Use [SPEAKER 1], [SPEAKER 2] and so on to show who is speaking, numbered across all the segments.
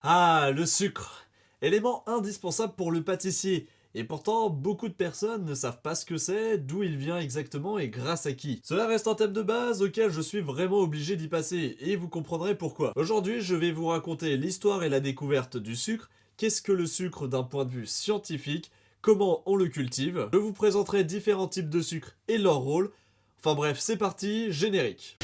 [SPEAKER 1] Ah, le sucre! Élément indispensable pour le pâtissier. Et pourtant, beaucoup de personnes ne savent pas ce que c'est, d'où il vient exactement et grâce à qui. Cela reste un thème de base auquel je suis vraiment obligé d'y passer, et vous comprendrez pourquoi. Aujourd'hui, je vais vous raconter l'histoire et la découverte du sucre, qu'est-ce que le sucre d'un point de vue scientifique, comment on le cultive, je vous présenterai différents types de sucre et leur rôle. Enfin bref, c'est parti, générique.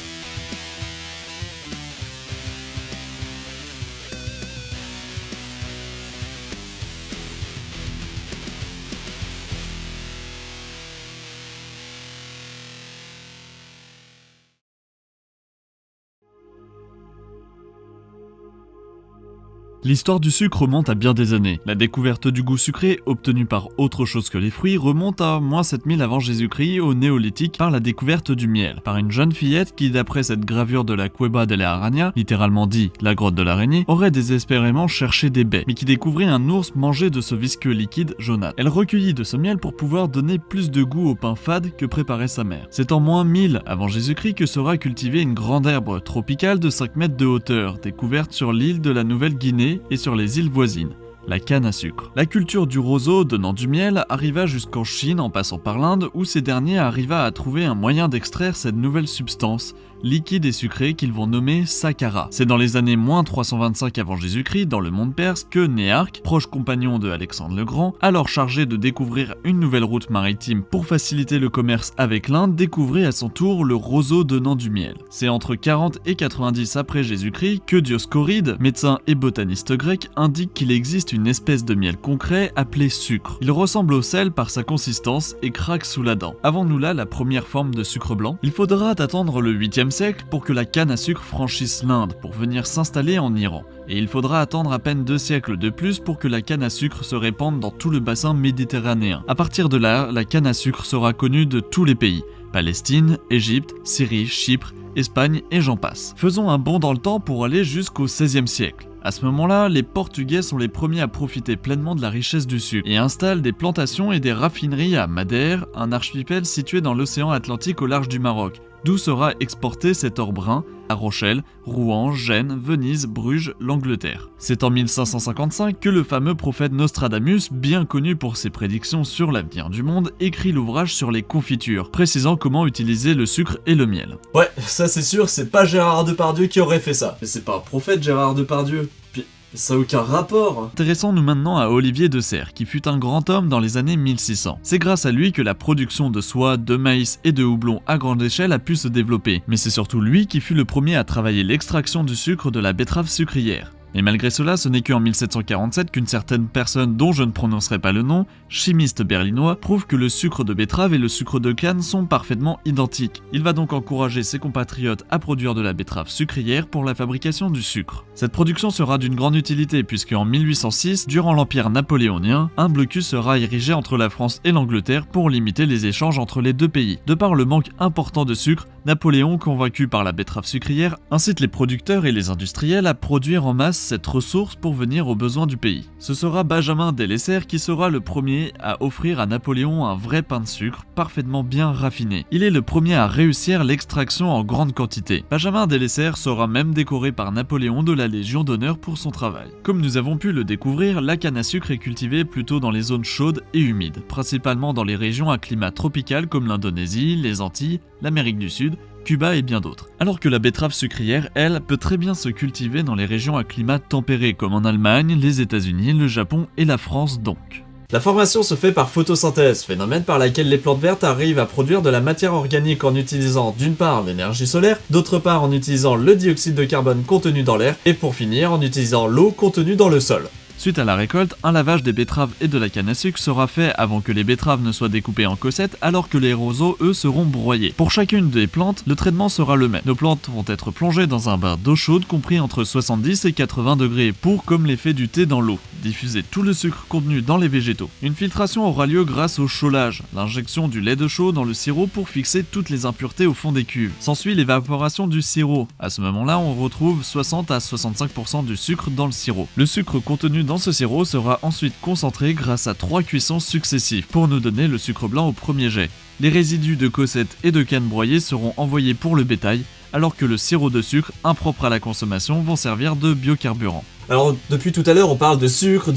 [SPEAKER 2] L'histoire du sucre remonte à bien des années. La découverte du goût sucré, obtenue par autre chose que les fruits, remonte à moins 7000 avant Jésus-Christ au néolithique par la découverte du miel, par une jeune fillette qui, d'après cette gravure de la Cueva de la Araña, littéralement dit la grotte de l'araignée, aurait désespérément cherché des baies, mais qui découvrit un ours manger de ce visqueux liquide jaunâtre. Elle recueillit de ce miel pour pouvoir donner plus de goût au pain fade que préparait sa mère. C'est en moins 1000 avant Jésus-Christ que sera cultivée une grande herbe tropicale de 5 mètres de hauteur, découverte sur l'île de la Nouvelle-Guinée et sur les îles voisines, la canne à sucre. La culture du roseau donnant du miel arriva jusqu'en Chine en passant par l'Inde où ces derniers arriva à trouver un moyen d'extraire cette nouvelle substance, liquide et sucrée qu'ils vont nommer sakkara. C'est dans les années moins 325 avant Jésus-Christ, dans le monde perse, que Néarque, proche compagnon de Alexandre le Grand, alors chargé de découvrir une nouvelle route maritime pour faciliter le commerce avec l'Inde, découvrit à son tour le roseau donnant du miel. C'est entre 40 et 90 après Jésus-Christ que Dioscoride, médecin et botaniste grec, indique qu'il existe une espèce de miel concret appelé sucre. Il ressemble au sel par sa consistance et craque sous la dent. Avons-nous là la première forme de sucre blanc? Il faudra attendre le 8e siècle pour que la canne à sucre franchisse l'Inde pour venir s'installer en Iran. Et il faudra attendre à peine 2 siècles de plus pour que la canne à sucre se répande dans tout le bassin méditerranéen. À partir de là, la canne à sucre sera connue de tous les pays. Palestine, Égypte, Syrie, Chypre, Espagne et j'en passe. Faisons un bond dans le temps pour aller jusqu'au 16e siècle. À ce moment-là, les Portugais sont les premiers à profiter pleinement de la richesse du sucre et installent des plantations et des raffineries à Madère, un archipel situé dans l'océan Atlantique au large du Maroc, d'où sera exporté cet or brun à Rochelle, Rouen, Gênes, Venise, Bruges, l'Angleterre. C'est en 1555 que le fameux prophète Nostradamus, bien connu pour ses prédictions sur l'avenir du monde, écrit l'ouvrage sur les confitures, précisant comment utiliser le sucre et le miel.
[SPEAKER 1] Ouais, ça c'est sûr, c'est pas Gérard Depardieu qui aurait fait ça. Mais c'est pas un prophète Gérard Depardieu. Puis ça a aucun rapport.
[SPEAKER 2] Intéressons-nous maintenant à Olivier de Serres, qui fut un grand homme dans les années 1600. C'est grâce à lui que la production de soie, de maïs et de houblon à grande échelle a pu se développer. Mais c'est surtout lui qui fut le premier à travailler l'extraction du sucre de la betterave sucrière. Et malgré cela, ce n'est qu'en 1747 qu'une certaine personne dont je ne prononcerai pas le nom, chimiste berlinois, prouve que le sucre de betterave et le sucre de canne sont parfaitement identiques. Il va donc encourager ses compatriotes à produire de la betterave sucrière pour la fabrication du sucre. Cette production sera d'une grande utilité puisque en 1806, durant l'Empire napoléonien, un blocus sera érigé entre la France et l'Angleterre pour limiter les échanges entre les deux pays. De par le manque important de sucre, Napoléon, convaincu par la betterave sucrière, incite les producteurs et les industriels à produire en masse cette ressource pour venir aux besoins du pays. Ce sera Benjamin Delessert qui sera le premier à offrir à Napoléon un vrai pain de sucre parfaitement bien raffiné. Il est le premier à réussir l'extraction en grande quantité. Benjamin Delessert sera même décoré par Napoléon de la Légion d'honneur pour son travail. Comme nous avons pu le découvrir, la canne à sucre est cultivée plutôt dans les zones chaudes et humides, principalement dans les régions à climat tropical comme l'Indonésie, les Antilles, l'Amérique du Sud, Cuba et bien d'autres. Alors que la betterave sucrière, elle, peut très bien se cultiver dans les régions à climat tempéré comme en Allemagne, les États-Unis, le Japon et la France donc.
[SPEAKER 1] La formation se fait par photosynthèse, phénomène par laquelle les plantes vertes arrivent à produire de la matière organique en utilisant d'une part l'énergie solaire, d'autre part en utilisant le dioxyde de carbone contenu dans l'air, et pour finir en utilisant l'eau contenue dans le sol.
[SPEAKER 2] Suite à la récolte, un lavage des betteraves et de la canne à sucre sera fait avant que les betteraves ne soient découpées en cossettes alors que les roseaux, eux, seront broyés. Pour chacune des plantes, le traitement sera le même. Nos plantes vont être plongées dans un bain d'eau chaude compris entre 70 et 80 degrés pour, comme l'effet du thé dans l'eau, diffuser tout le sucre contenu dans les végétaux. Une filtration aura lieu grâce au chaulage, l'injection du lait de chaux dans le sirop pour fixer toutes les impuretés au fond des cuves. S'ensuit l'évaporation du sirop. À ce moment-là, on retrouve 60 à 65% du sucre dans le sirop. Le sucre contenu dans ce sirop sera ensuite concentré grâce à 3 cuissons successives pour nous donner le sucre blanc au premier jet. Les résidus de cossettes et de canne broyées seront envoyés pour le bétail alors que le sirop de sucre, impropre à la consommation, vont servir de biocarburant.
[SPEAKER 1] Alors, depuis tout à l'heure, on parle de sucre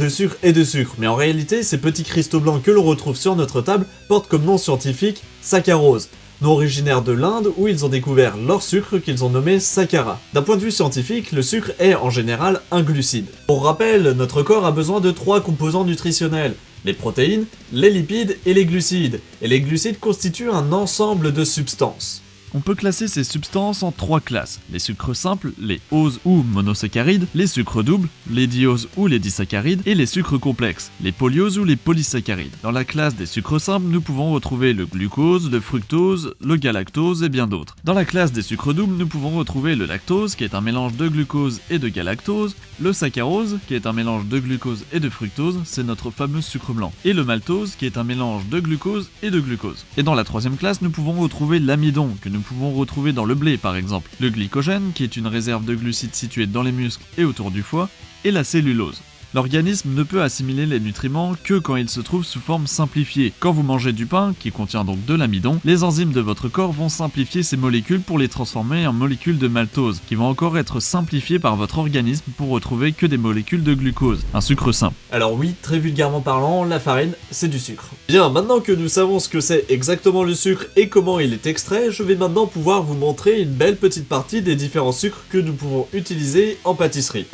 [SPEAKER 1] et de sucre, mais en réalité, ces petits cristaux blancs que l'on retrouve sur notre table portent comme nom scientifique saccharose, nom originaire de l'Inde où ils ont découvert leur sucre qu'ils ont nommé saccharat. D'un point de vue scientifique, le sucre est en général un glucide. Pour rappel, notre corps a besoin de 3 composants nutritionnels: les protéines, les lipides et les glucides. Et les glucides constituent un ensemble de substances.
[SPEAKER 2] On peut classer ces substances en 3 classes: les sucres simples, les oses ou monosaccharides, les sucres doubles, les dioses ou les disaccharides, et les sucres complexes, les polyoses ou les polysaccharides. Dans la classe des sucres simples, nous pouvons retrouver le glucose, le fructose, le galactose et bien d'autres. Dans la classe des sucres doubles, nous pouvons retrouver le lactose, qui est un mélange de glucose et de galactose, le saccharose, qui est un mélange de glucose et de fructose, c'est notre fameux sucre blanc, et le maltose, qui est un mélange de glucose et de glucose. Et dans la troisième classe, nous pouvons retrouver l'amidon, que nous pouvons retrouver dans le blé par exemple, le glycogène, qui est une réserve de glucides située dans les muscles et autour du foie, et la cellulose. L'organisme ne peut assimiler les nutriments que quand ils se trouvent sous forme simplifiée. Quand vous mangez du pain, qui contient donc de l'amidon, les enzymes de votre corps vont simplifier ces molécules pour les transformer en molécules de maltose, qui vont encore être simplifiées par votre organisme pour retrouver que des molécules de glucose, un sucre simple.
[SPEAKER 1] Alors oui, très vulgairement parlant, la farine, c'est du sucre. Bien, maintenant que nous savons ce que c'est exactement le sucre et comment il est extrait, je vais maintenant pouvoir vous montrer une belle petite partie des différents sucres que nous pouvons utiliser en pâtisserie.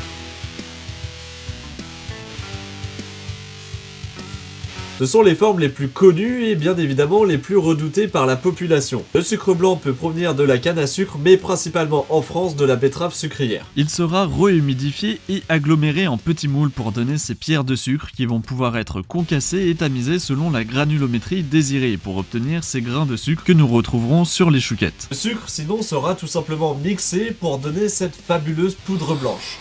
[SPEAKER 1] Ce sont les formes les plus connues et bien évidemment les plus redoutées par la population. Le sucre blanc peut provenir de la canne à sucre, mais principalement en France de la betterave sucrière.
[SPEAKER 2] Il sera rehumidifié et aggloméré en petits moules pour donner ces pierres de sucre qui vont pouvoir être concassées et tamisées selon la granulométrie désirée pour obtenir ces grains de sucre que nous retrouverons sur les chouquettes.
[SPEAKER 1] Le sucre sinon sera tout simplement mixé pour donner cette fabuleuse poudre blanche.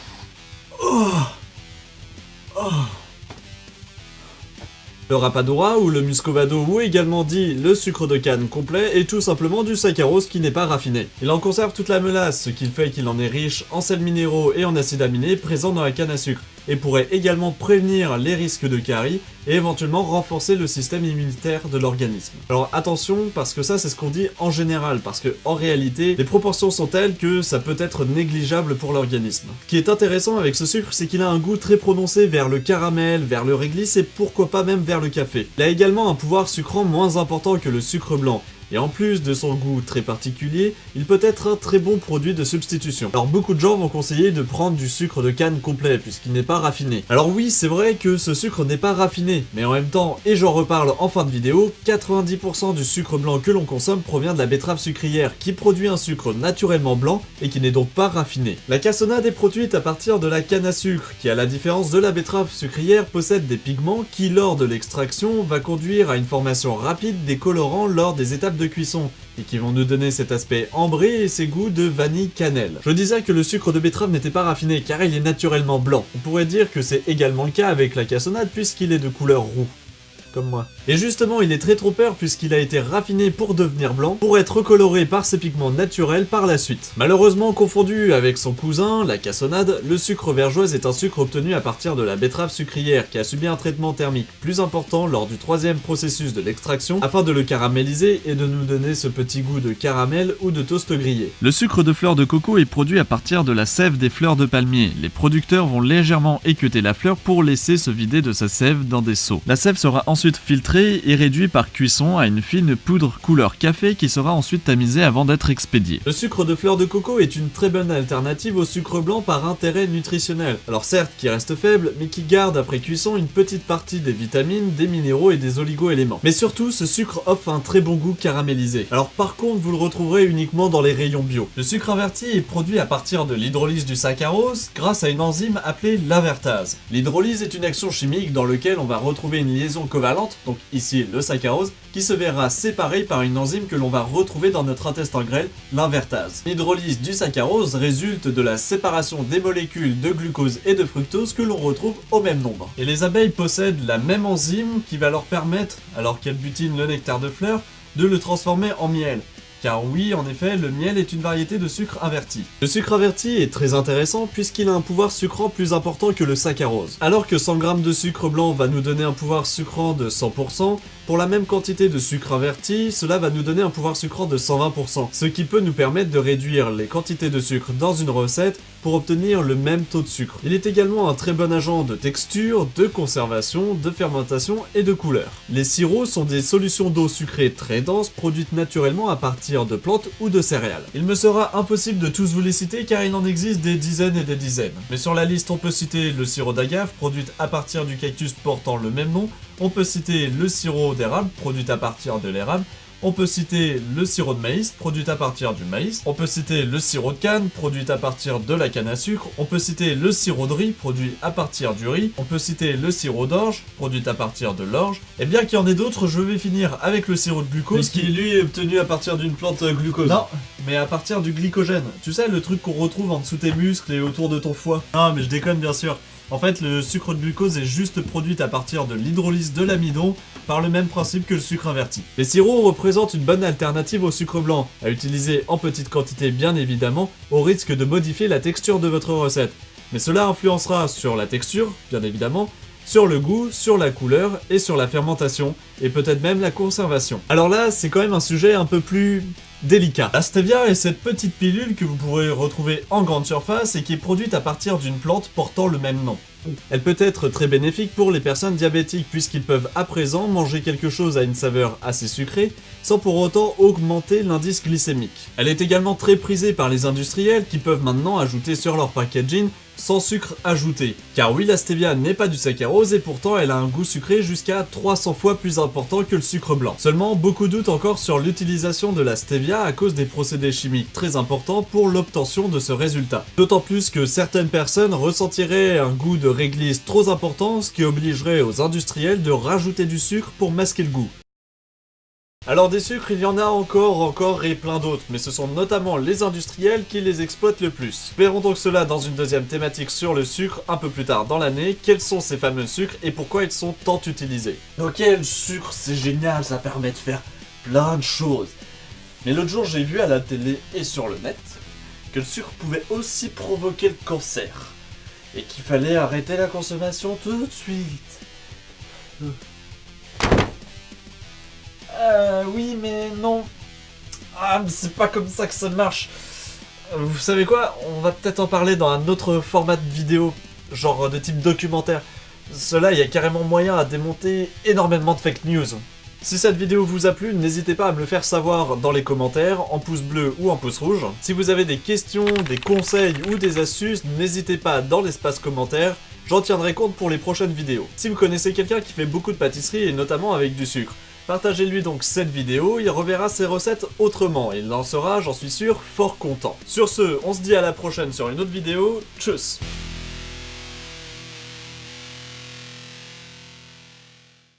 [SPEAKER 1] Le rapadura ou le muscovado, ou également dit le sucre de canne complet, est tout simplement du saccharose qui n'est pas raffiné. Il en conserve toute la mélasse, ce qui fait qu'il en est riche en sels minéraux et en acides aminés présents dans la canne à sucre, et pourrait également prévenir les risques de carie et éventuellement renforcer le système immunitaire de l'organisme. Alors attention, parce que ça c'est ce qu'on dit en général, parce que en réalité, les proportions sont telles que ça peut être négligeable pour l'organisme. Ce qui est intéressant avec ce sucre, c'est qu'il a un goût très prononcé vers le caramel, vers le réglisse et pourquoi pas même vers le café. Il a également un pouvoir sucrant moins important que le sucre blanc. Et en plus de son goût très particulier, il peut être un très bon produit de substitution. Alors beaucoup de gens vont conseiller de prendre du sucre de canne complet, puisqu'il n'est pas raffiné. Alors oui, c'est vrai que ce sucre n'est pas raffiné, mais en même temps, et j'en reparle en fin de vidéo, 90% du sucre blanc que l'on consomme provient de la betterave sucrière, qui produit un sucre naturellement blanc, et qui n'est donc pas raffiné. La cassonade est produite à partir de la canne à sucre, qui à la différence de la betterave sucrière, possède des pigments qui, lors de l'extraction, va conduire à une formation rapide des colorants lors des étapes de cuisson, et qui vont nous donner cet aspect ambré et ces goûts de vanille cannelle. Je disais que le sucre de betterave n'était pas raffiné car il est naturellement blanc. On pourrait dire que c'est également le cas avec la cassonade puisqu'il est de couleur roux. Comme moi. Et justement, il est très trompeur puisqu'il a été raffiné pour devenir blanc, pour être recoloré par ses pigments naturels par la suite. Malheureusement confondu avec son cousin, la cassonade, le sucre vergeoise est un sucre obtenu à partir de la betterave sucrière qui a subi un traitement thermique plus important lors du troisième processus de l'extraction afin de le caraméliser et de nous donner ce petit goût de caramel ou de toast grillé.
[SPEAKER 2] Le sucre de fleur de coco est produit à partir de la sève des fleurs de palmier. Les producteurs vont légèrement équeuter la fleur pour laisser se vider de sa sève dans des seaux. La sève sera ensuite filtrée et réduit par cuisson à une fine poudre couleur café qui sera ensuite tamisée avant d'être expédiée.
[SPEAKER 1] Le sucre de fleur de coco est une très bonne alternative au sucre blanc par intérêt nutritionnel. Alors certes qui reste faible, mais qui garde après cuisson une petite partie des vitamines, des minéraux et des oligo-éléments. Mais surtout, ce sucre offre un très bon goût caramélisé. Alors par contre, vous le retrouverez uniquement dans les rayons bio. Le sucre inverti est produit à partir de l'hydrolyse du saccharose grâce à une enzyme appelée l'invertase. L'hydrolyse est une action chimique dans laquelle on va retrouver une liaison covalente, donc ici le saccharose, qui se verra séparé par une enzyme que l'on va retrouver dans notre intestin grêle, l'invertase. L'hydrolyse du saccharose résulte de la séparation des molécules de glucose et de fructose que l'on retrouve au même nombre. Et les abeilles possèdent la même enzyme qui va leur permettre, alors qu'elles butinent le nectar de fleurs, de le transformer en miel. Car oui, en effet, le miel est une variété de sucre inverti. Le sucre inverti est très intéressant puisqu'il a un pouvoir sucrant plus important que le saccharose. Alors que 100 g de sucre blanc va nous donner un pouvoir sucrant de 100%, Pour la même quantité de sucre inverti, cela va nous donner un pouvoir sucrant de 120%, ce qui peut nous permettre de réduire les quantités de sucre dans une recette pour obtenir le même taux de sucre. Il est également un très bon agent de texture, de conservation, de fermentation et de couleur. Les sirops sont des solutions d'eau sucrée très denses produites naturellement à partir de plantes ou de céréales. Il me sera impossible de tous vous les citer car il en existe des dizaines et des dizaines. Mais sur la liste on peut citer le sirop d'agave produit à partir du cactus portant le même nom, on peut citer le sirop d'érable produit à partir de l'érable, on peut citer le sirop de maïs, produit à partir du maïs. On peut citer le sirop de canne, produit à partir de la canne à sucre. On peut citer le sirop de riz, produit à partir du riz. On peut citer le sirop d'orge, produit à partir de l'orge. Et bien qu'il y en ait d'autres, je vais finir avec le sirop de glucose, qui lui est obtenu à partir d'une plante glucose. Non, mais à partir du glycogène. Tu sais, le truc qu'on retrouve en dessous tes muscles et autour de ton foie. Non, mais je déconne bien sûr. En fait, le sucre de glucose est juste produit à partir de l'hydrolyse de l'amidon, par le même principe que le sucre inverti. Les sirops représentent une bonne alternative au sucre blanc, à utiliser en petite quantité bien évidemment, au risque de modifier la texture de votre recette. Mais cela influencera sur la texture, bien évidemment, sur le goût, sur la couleur et sur la fermentation, et peut-être même la conservation. Alors là, c'est quand même un sujet un peu plus délicat. La stevia est cette petite pilule que vous pourrez retrouver en grande surface et qui est produite à partir d'une plante portant le même nom. Elle peut être très bénéfique pour les personnes diabétiques puisqu'ils peuvent à présent manger quelque chose à une saveur assez sucrée sans pour autant augmenter l'indice glycémique. Elle est également très prisée par les industriels qui peuvent maintenant ajouter sur leur packaging sans sucre ajouté. Car oui, la stevia n'est pas du saccharose et pourtant elle a un goût sucré jusqu'à 300 fois plus important que le sucre blanc. Seulement, beaucoup doutent encore sur l'utilisation de la stevia à cause des procédés chimiques très importants pour l'obtention de ce résultat. D'autant plus que certaines personnes ressentiraient un goût de réglisse trop important, ce qui obligerait aux industriels de rajouter du sucre pour masquer le goût. Alors des sucres, il y en a encore et plein d'autres, mais ce sont notamment les industriels qui les exploitent le plus. Verrons donc cela dans une deuxième thématique sur le sucre un peu plus tard dans l'année. Quels sont ces fameux sucres et pourquoi ils sont tant utilisés?
[SPEAKER 3] Ok, le sucre c'est génial, ça permet de faire plein de choses. Mais l'autre jour j'ai vu à la télé et sur le net que le sucre pouvait aussi provoquer le cancer. Et qu'il fallait arrêter la consommation tout de suite. Oui mais non. Ah, mais c'est pas comme ça que ça marche.
[SPEAKER 1] Vous savez quoi? On va peut-être en parler dans un autre format de vidéo, genre de type documentaire. Cela, il y a carrément moyen à démonter énormément de fake news. Si cette vidéo vous a plu, n'hésitez pas à me le faire savoir dans les commentaires, en pouce bleu ou en pouce rouge. Si vous avez des questions, des conseils ou des astuces, n'hésitez pas dans l'espace commentaire, j'en tiendrai compte pour les prochaines vidéos. Si vous connaissez quelqu'un qui fait beaucoup de pâtisserie et notamment avec du sucre, partagez-lui donc cette vidéo, il reverra ses recettes autrement et il en sera, j'en suis sûr, fort content. Sur ce, on se dit à la prochaine sur une autre vidéo, tchuss!